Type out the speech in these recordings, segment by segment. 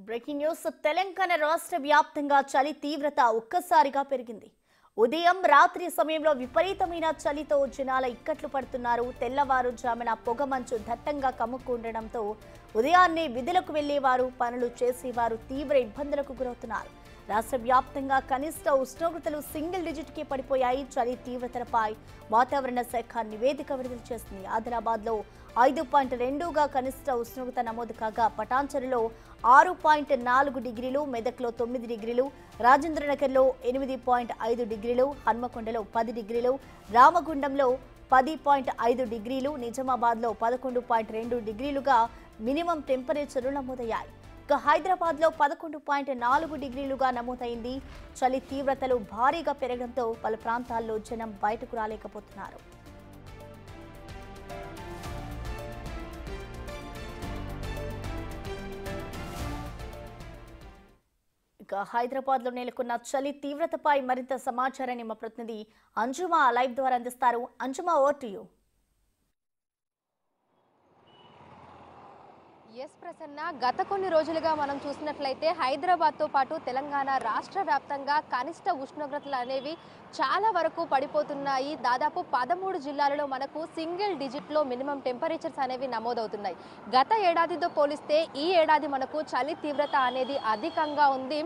Breaking news Telangana రాష్ట్ర వ్యాప్తంగా చలి తీవ్రత ఒక్కసారిగా పెరిగింది. ఉదయం రాత్రి సమయంలో విపరీతమైన చలితో జనాల ఇక్కట్లు పడుతున్నారు. తెల్లవారుజామున పొగమంచు దట్టంగా కమ్ముకుండడంతో ఉదయాన్నే విధులకు వెళ్లేవారు, పనులు చేసేవారు తీవ్ర ఇబ్బందులకు గురవుతున్నారు. రాష్ట్ర వ్యాప్తంగా కనిష్ట ఉష్ణోగ్రతలు సింగిల్ డిజిట్ కి పడిపోయాయి. చలి తీవ్రతపై వాతావరణ శాఖ నివేదిక విడుదల చేసింది. ఆదిలాబాద్లో 5.2గా కనిష్ట ఉష్ణోగ్రత నమోదు కాగా, పటాన్చెరులో 6.4 డిగ్రీలు, మెదక్లో 9 డిగ్రీలు, రాజేంద్రనగర్లో 8.5 డిగ్రీలు, హన్మకొండలో 10 డిగ్రీలు, రామగుండంలో 10.5 డిగ్రీలు, నిజామాబాద్లో 11.2 డిగ్రీలుగా మినిమం టెంపరేచర్లు నమోదయ్యాయి. హైదరాబాద్లో 11.4 డిగ్రీలుగా నమోదైంది. చలి తీవ్రతలు భారీగా పెరగడంతో పలు ప్రాంతాల్లో జనం బయటకు రాలేకపోతున్నారు. హైదరాబాద్లో నెలకొన్న చలి తీవ్రతపై మరింత సమాచారాన్ని మా ప్రతినిధి అంజుమా లైవ్ ద్వారా అందిస్తారు. Anjuma, over to you. Yes Prasanna, గత కొన్ని రోజులుగా మనం చూసినట్లయితే హైదరాబాద్తో పాటు తెలంగాణ రాష్ట్ర వ్యాప్తంగా కనిష్ట ఉష్ణోగ్రతలు అనేవి చాలా వరకు పడిపోతున్నాయి. దాదాపు 13 జిల్లాలలో మనకు సింగిల్ డిజిట్లో మినిమం టెంపరేచర్స్ అనేవి నమోదవుతున్నాయి. గత ఏడాదితో పోలిస్తే ఈ ఏడాది మనకు చలి తీవ్రత అనేది అధికంగా ఉంది.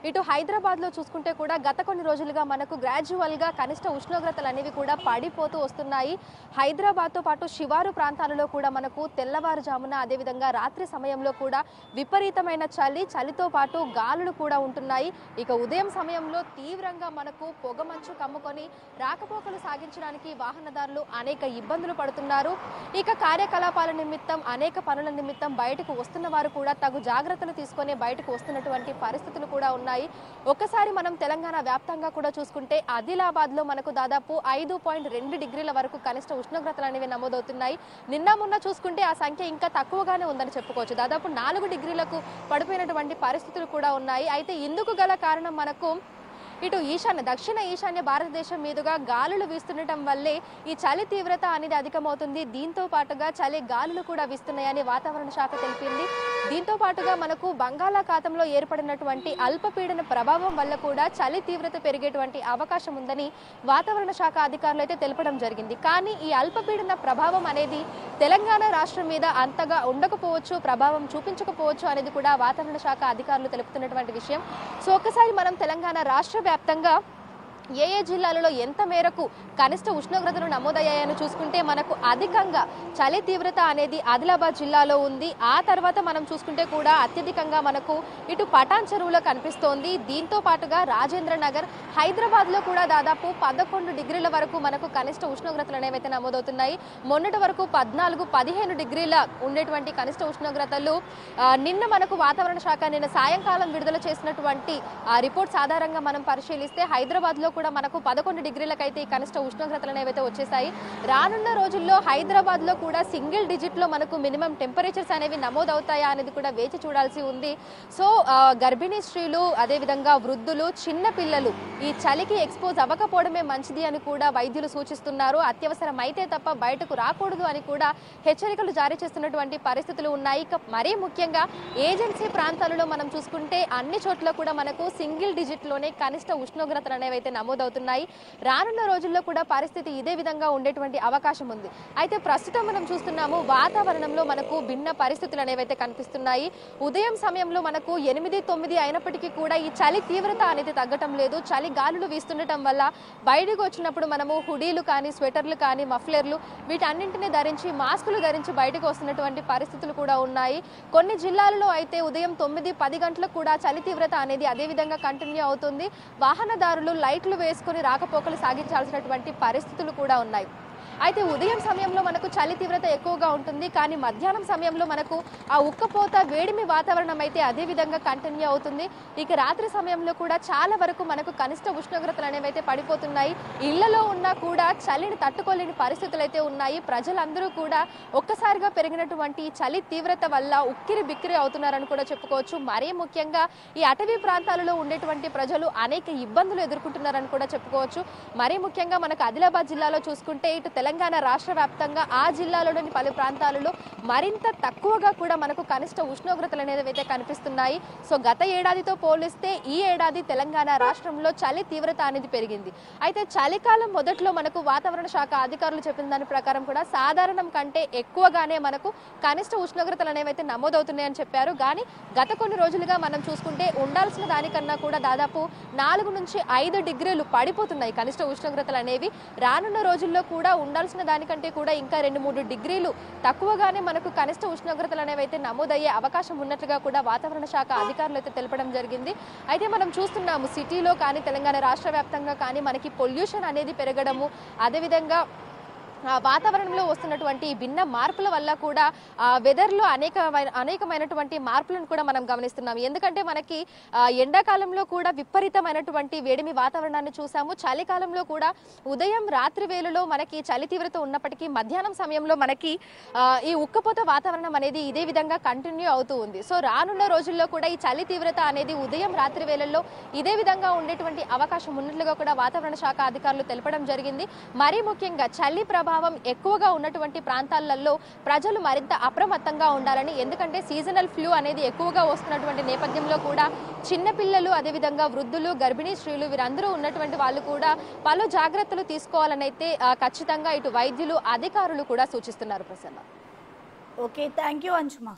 ఇటు హైదరాబాద్లో చూసుకుంటే కూడా గత కొన్ని రోజులుగా మనకు గ్రాడ్యువల్గా కనిష్ట ఉష్ణోగ్రతలు అనేవి కూడా పడిపోతూ వస్తున్నాయి. హైదరాబాద్తో పాటు శివారు ప్రాంతాలలో కూడా మనకు తెల్లవారుజామున, అదేవిధంగా రాత్రి సమయంలో కూడా విపరీతమైన చలితో పాటు గాలులు కూడా ఉంటున్నాయి. ఇక ఉదయం సమయంలో తీవ్రంగా మనకు పొగమంచు కమ్ముకొని రాకపోకలు సాగించడానికి వాహనదారులు అనేక ఇబ్బందులు పడుతున్నారు. ఇక కార్యకలాపాల నిమిత్తం, అనేక పనుల నిమిత్తం బయటకు వస్తున్న వారు కూడా తగు జాగ్రత్తలు తీసుకొని బయటకు వస్తున్నటువంటి పరిస్థితులు కూడా ఉన్నాయి. ఒక్కసారి మనం తెలంగాణ వ్యాప్తంగా కూడా చూసుకుంటే ఆదిలాబాద్ లో మనకు దాదాపు 5.2 డిగ్రీల వరకు కనిష్ట ఉష్ణోగ్రతలు అనేవి నమోదవుతున్నాయి. నిన్న మొన్న చూసుకుంటే ఆ సంఖ్య ఇంకా తక్కువగానే ఉందని చెప్పుకోవచ్చు. దాదాపు 4 డిగ్రీలకు పడిపోయినటువంటి పరిస్థితులు కూడా ఉన్నాయి. అయితే ఇందుకు గల కారణం మనకు ఇటు దక్షిణ ఈశాన్య భారతదేశం మీదుగా గాలులు వీస్తుండటం వల్లే ఈ చలి తీవ్రత అనేది అధికమవుతుంది. దీంతో పాటుగా చలి గాలులు కూడా వీస్తున్నాయని వాతావరణ శాఖ తెలిపింది. దీంతో పాటుగా మనకు బంగాళాఖాతంలో ఏర్పడినటువంటి అల్పపీడన ప్రభావం వల్ల కూడా చలి తీవ్రత పెరిగేటువంటి అవకాశం ఉందని వాతావరణ శాఖ అధికారులు అయితే తెలపడం జరిగింది. కానీ ఈ అల్పపీడన ప్రభావం అనేది తెలంగాణ రాష్ట్రం మీద అంతగా ఉండకపోవచ్చు, ప్రభావం చూపించకపోవచ్చు అనేది కూడా వాతావరణ శాఖ అధికారులు తెలుపుతున్నటువంటి విషయం. సో ఒక్కసారి మనం తెలంగాణ రాష్ట్ర వ్యాప్తంగా ఏ జిల్లాలలో ఎంత మేరకు కనిష్ట ఉష్ణోగ్రతలు నమోదయ్యాయని చూసుకుంటే మనకు అధికంగా చలి తీవ్రత అనేది ఆదిలాబాద్ జిల్లాలో ఉంది. ఆ తర్వాత మనం చూసుకుంటే కూడా అత్యధికంగా మనకు ఇటు పటాన్చెరువులో కనిపిస్తోంది. దీంతో పాటుగా రాజేంద్ర నగర్, హైదరాబాద్లో కూడా దాదాపు 11 డిగ్రీల వరకు మనకు కనిష్ట ఉష్ణోగ్రతలు అనేవైతే నమోదవుతున్నాయి. మొన్నటి వరకు 14-15 డిగ్రీల ఉండేటువంటి కనిష్ట ఉష్ణోగ్రతలు నిన్న మనకు వాతావరణ శాఖ నిన్న సాయంకాలం విడుదల చేసినటువంటి రిపోర్ట్స్ ఆధారంగా మనం పరిశీలిస్తే హైదరాబాద్లో కూడా మనకు 11 డిగ్రీలకైతే ఈ కనిష్ట ఉష్ణోగ్రతలు అనేవైతే వచ్చేసాయి. రానున్న రోజుల్లో హైదరాబాద్ లో కూడా సింగిల్ డిజిట్ లో మనకు మినిమం టెంపరేచర్స్ అనేవి నమోదవుతాయా అనేది కూడా వేచి చూడాల్సి ఉంది. సో గర్భిణీ స్త్రీలు, అదేవిధంగా వృద్ధులు, చిన్న పిల్లలు ఈ చలికి ఎక్స్పోజ్ అవ్వకపోవడమే మంచిది అని కూడా వైద్యులు సూచిస్తున్నారు. అత్యవసరం అయితే తప్ప బయటకు రాకూడదు అని కూడా హెచ్చరికలు జారీ చేస్తున్నటువంటి పరిస్థితులు ఉన్నాయి. ఇక మరీ ముఖ్యంగా ఏజెన్సీ ప్రాంతాలలో మనం చూసుకుంటే అన్ని చోట్ల కూడా మనకు సింగిల్ డిజిట్ లోనే కనిష్ట ఉష్ణోగ్రతలు అనేవైతే నమోదవుతున్నాయి. రానున్న రోజుల్లో కూడా పరిస్థితి ఇదే విధంగా ఉండేటువంటి అవకాశం ఉంది. అయితే ప్రస్తుతం మనం చూస్తున్నాము వాతావరణంలో మనకు భిన్న పరిస్థితులు అనేవైతే కనిపిస్తున్నాయి. ఉదయం సమయంలో మనకు 8-9 అయినప్పటికీ కూడా ఈ చలి తీవ్రత అనేది తగ్గటం లేదు. చలి గాలులు వీస్తుండటం వల్ల బయటకు వచ్చినప్పుడు మనము హుడీలు కానీ, స్వెటర్లు కానీ, మఫ్లర్లు వీటన్నింటినీ ధరించి, మాస్కులు ధరించి బయటకు వస్తున్నటువంటి పరిస్థితులు కూడా ఉన్నాయి. కొన్ని జిల్లాలలో అయితే ఉదయం 9-10 గంటలకు కూడా చలి తీవ్రత అనేది అదే విధంగా కంటిన్యూ అవుతుంది. వాహనదారులు లైట్లు వేసుకొని రాకపోకలు సాగించాల్సినటువంటి పరిస్థితులు కూడా ఉన్నాయి. అయితే ఉదయం సమయంలో మనకు చలి తీవ్రత ఎక్కువగా ఉంటుంది. కానీ మధ్యాహ్నం సమయంలో మనకు ఆ ఉక్కపోత, వేడిమి వాతావరణం అయితే అదే విధంగా కంటిన్యూ అవుతుంది. ఇక రాత్రి సమయంలో కూడా చాలా వరకు మనకు కనిష్ట ఉష్ణోగ్రతలు అనేవి అయితే పడిపోతున్నాయి. ఇళ్లలో ఉన్నా కూడా చలిని తట్టుకోలేని పరిస్థితులు అయితే ఉన్నాయి. ప్రజలందరూ కూడా ఒక్కసారిగా పెరిగినటువంటి చలి తీవ్రత వల్ల ఉక్కిరి బిక్కిరి అవుతున్నారని కూడా చెప్పుకోవచ్చు. మరీ ముఖ్యంగా ఈ అటవీ ప్రాంతాలలో ఉండేటువంటి ప్రజలు అనేక ఇబ్బందులు ఎదుర్కొంటున్నారని కూడా చెప్పుకోవచ్చు. మరీ ముఖ్యంగా మనకు ఆదిలాబాద్ జిల్లాలో చూసుకుంటే ఇటు తెలంగాణ రాష్ట్ర వ్యాప్తంగా ఆ జిల్లాలోని పలు ప్రాంతాలలో మరింత తక్కువగా కూడా మనకు కనిష్ట ఉష్ణోగ్రతలు అనేది అయితే కనిపిస్తున్నాయి. సో గత ఏడాదితో పోలిస్తే ఈ ఏడాది తెలంగాణ రాష్ట్రంలో చలి తీవ్రత అనేది పెరిగింది. అయితే చలికాలం మొదట్లో మనకు వాతావరణ శాఖ అధికారులు చెప్పిన దాని ప్రకారం కూడా సాధారణం కంటే ఎక్కువగానే మనకు కనిష్ట ఉష్ణోగ్రతలు అనేవి అయితే నమోదవుతున్నాయని చెప్పారు. కానీ గత కొన్ని రోజులుగా మనం చూసుకుంటే ఉండాల్సిన దానికన్నా కూడా దాదాపు 4 నుంచి 5 డిగ్రీలు పడిపోతున్నాయి కనిష్ట ఉష్ణోగ్రతలు అనేవి. రానున్న రోజుల్లో కూడా ఉండాల్సిన దానికంటే కూడా ఇంకా 2-3 డిగ్రీలు తక్కువగానే మనకు కనిష్ట ఉష్ణోగ్రతలు అనేవి అయితే నమోదయ్యే అవకాశం ఉన్నట్లుగా కూడా వాతావరణ శాఖ అధికారులు అయితే తెలపడం జరిగింది. అయితే మనం చూస్తున్నాము సిటీలో కానీ తెలంగాణ రాష్ట్ర వ్యాప్తంగా కానీ మనకి పొల్యూషన్ అనేది పెరగడము, అదేవిధంగా వాతావరణంలో వస్తున్నటువంటి భిన్న మార్పుల వల్ల కూడా వెదర్లో అనేకమైనటువంటి మార్పులను కూడా మనం గమనిస్తున్నాం. ఎందుకంటే మనకి ఎండాకాలంలో కూడా విపరీతమైనటువంటి వేడిమి వాతావరణాన్ని చూసాము. చలికాలంలో కూడా ఉదయం రాత్రి వేళలో మనకి చలి తీవ్రత ఉన్నప్పటికీ మధ్యాహ్నం సమయంలో మనకి ఈ ఉక్కపోత వాతావరణం అనేది ఇదే విధంగా కంటిన్యూ అవుతూ ఉంది. సో రానున్న రోజుల్లో కూడా ఈ చలి తీవ్రత అనేది ఉదయం రాత్రి వేళల్లో ఇదే విధంగా ఉండేటువంటి అవకాశం ఉన్నట్లుగా కూడా వాతావరణ శాఖ అధికారులు తెలపడం జరిగింది. మరీ ముఖ్యంగా చలి ప్రభావం ఎక్కువగా ఉన్నటువంటి ప్రాంతాలలో ప్రజలు మరింత అప్రమత్తంగా ఉండాలని, ఎందుకంటే సీజనల్ ఫ్లూ అనేది ఎక్కువగా వస్తున్నటువంటి నేపథ్యంలో కూడా చిన్నపిల్లలు, అదేవిధంగా వృద్ధులు, గర్భిణీ స్త్రీలు వీరందరూ ఉన్నటువంటి వాళ్ళు కూడా పలు జాగ్రత్తలు తీసుకోవాలని అయితే ఖచ్చితంగా ఇటు వైద్యులు, అధికారులు కూడా సూచిస్తున్నారు. ప్రసన్న. Okay, thank you అంజుమా.